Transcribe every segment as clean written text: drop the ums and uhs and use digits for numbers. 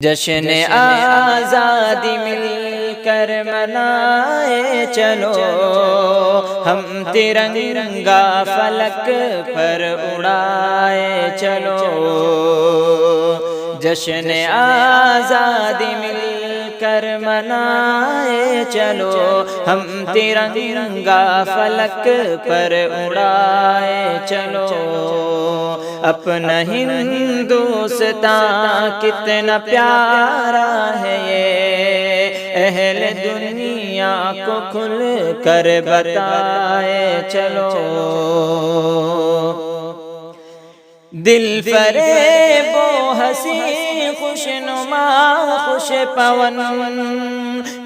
جشن آزادی مل کر منائے چلو، ہم ترنگا فلک پر اڑائے چلو۔ جشن آزادی مل کر منائے چلو، ہم ترنگا فلک پر اڑائے چلو۔ اپنا ہندوستان کتنا پیارا ہے، یہ اہل دنیا کو کھل کر بتائے چلو۔ دل فریب و ہنسی خوش نما خوش پون،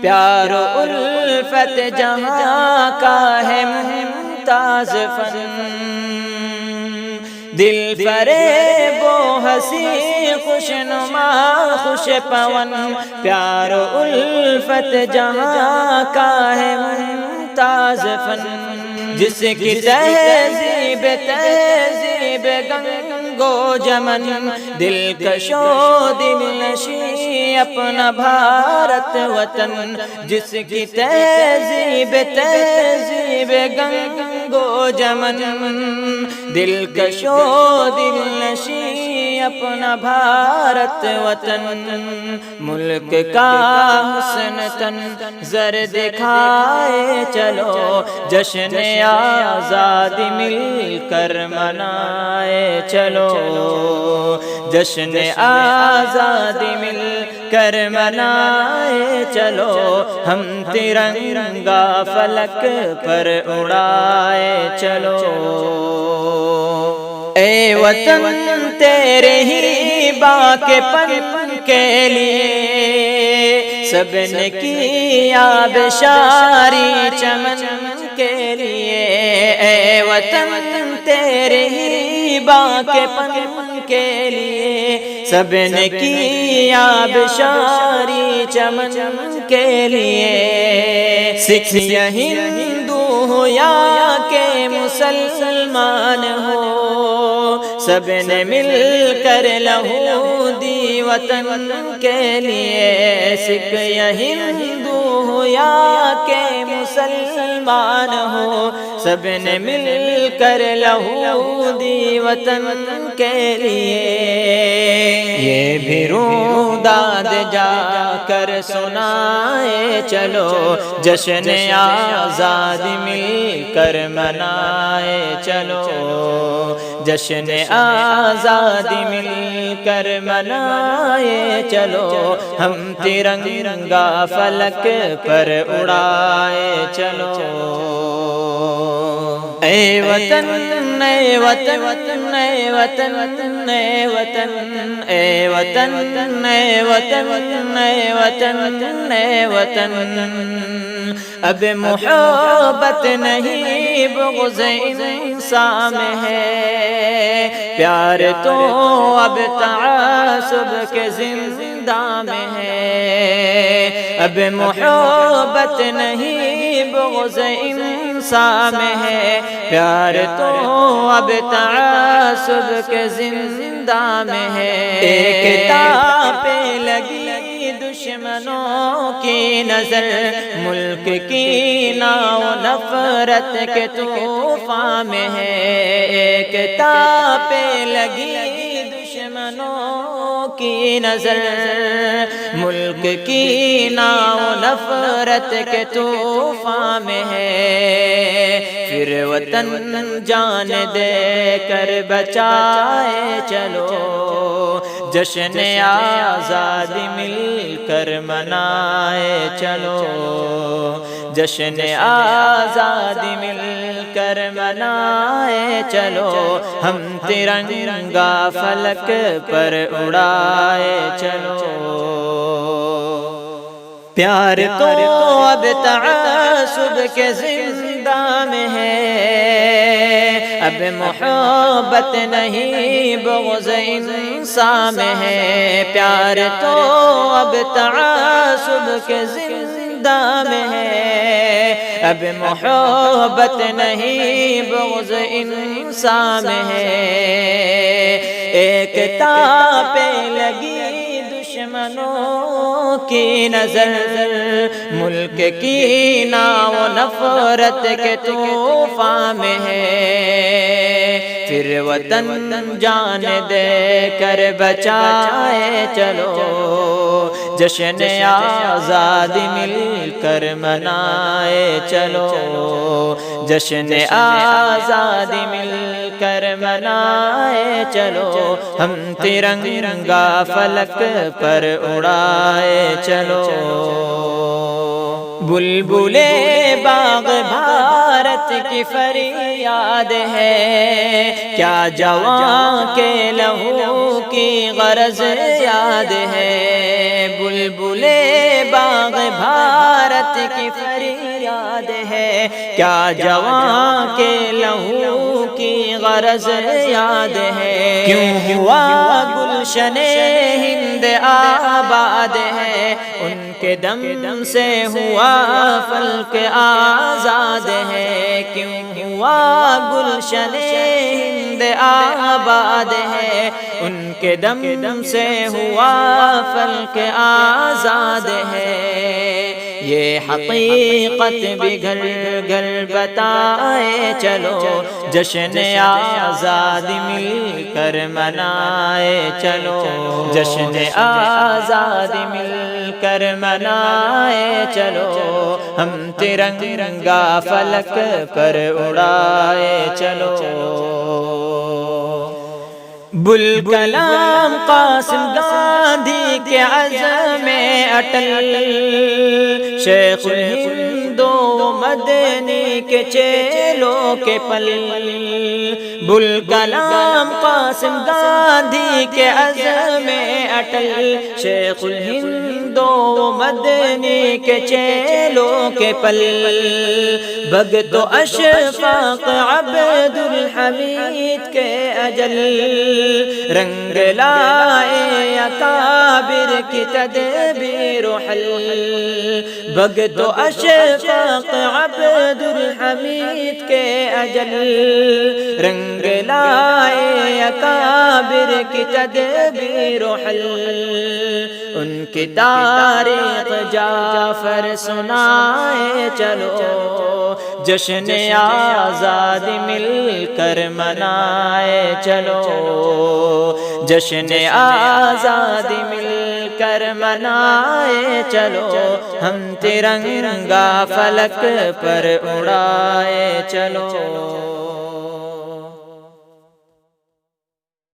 پیار و الفت جہاں کا ہے ممتاز فن۔ دل فریب و ہنسی خوش نما خوش پون، پیار و الفت جہاں کا ہے ممتاز فن۔ جس کی تہذیب گنگو جمن، دلکش و دل نشیں اپنا بھارت وطن۔ جس کی تہذیب گنگو جمن، دلکش و دل نشیں اپنا بھارت وطن۔ ملک کا حسن تن زر دکھائے چلو، جشن آزادی مل کر منائے چلو۔ جشن آزادی مل کر منائے چلو، ہم ترنگا فلک پر اڑائے چلو۔ اے وطن تیرے ہی باغ پن کے لیے، سب نے کیا بشاری چمن کے لیے۔ اے وطن تیرے ہی باغ پن کے لیے، سب نے کیا بشاری چمن کے لیے۔ سکھ یا ہندو ہو یا کہ مسلمان ہو، سب نے مل کر لہو دی وطن کے لیے۔ سکھ یا ہندو ہو یا کہ مسلمان ہو، سب نے مل کر لہو دی وطن کے لیے۔ یہ بھی روداد جا کر سنائے چلو، جشن آزادی مل کر منائے چلو۔ جشن آزادی مل کر منائے چلو، ہم ترنگا فلک پر اڑائے چلو۔ اے وطن اے وطن اے وطن اے وطن اے وطن اے وطن اے وطن اے وطن، اب محبت نہیں بغض انسان میں ہے، پیار تو اب تعصب کے زندہ میں ہے۔ اب محبت نہیں بغض انسان میں ہے، پیار تو اب تعصب کے زندہ میں ہے۔ ایک تاپے لگی دشمنوں کی نظر، ملک کی ناؤ نفرت کے طوفان میں ہے۔ ایک تاپے لگی دشمنوں کی نظر، ملک کی ناؤ نفرت کے طوفان میں ہے۔ پھر وطن جان دے کر بچائے چلو، جشن آزادی مل کر منائے چلو۔ جشن آزادی مل کر منائے چلو، ہم ترنگا فلک پر اڑائے چلو۔ پیار تو اب تعصب کے زندہ میں ہے، اب محبت نہیں بغض انسان میں ہے۔ پیار تو اب تعصب کے زندہ میں ہے، اب محبت نہیں بغض انسان میں ہے۔ ایک تاپے لگی دشمن دشمنوں کی نظر، ملک کی نا و نفرت کے طوفان میں ہے، پھر وطن جان دے کر بچائے چلو، جشن آزادی مل کر منائے چلو، جشن آزادی مل کر منائے چلو، ہم ترنگا فلک پر اڑائے چلو۔ بلبلے باغ بھارت کی فریاد ہے، کیا جوان کے لہو کی غرض یاد ہے، بلبلے باغ بھارت کی فریاد ہے، کیا جوان کے لہو کی غرض یاد ہے، کیوں ہوا گلشن ہند آباد ہے، ان کے دم سے ہوا فلک آزاد ہے، کیوں ہوا گلشن ہند آباد ہے، ان کے دم سے ہوا فلک آزاد ہے، یہ حقیقت بھی گھر گھر بتائے چلو، جشن آزادی مل کر منائے چلو، جشن آزادی مل کر منائے چلو، ہم ترنگا فلک پر اڑائے چلو۔ بلکلام قاسم گاندھی کے عزم اٹل، شیخ الہند و مدنی کے چیلوں کے پل، بلکلام قاسم گاندھی کے عزم اٹل، شیخ الہند و مدنی کے چیلوں کے پل، بھگت و اشفاق عبد الحمید کے اجل، رنگ لائے اکابر کی تدبیر و حل، بھگت و اشفاق عبد الحمید کے اجل، رنگ لائے اکابر کی تدبیر و حل، ان کی تاریخ جعفر سنائے چلو، جشن آزادی مل کر منائے چلو، جشن آزادی مل کر منائے چلو، ہم ترنگا فلک پر اڑائے چلو۔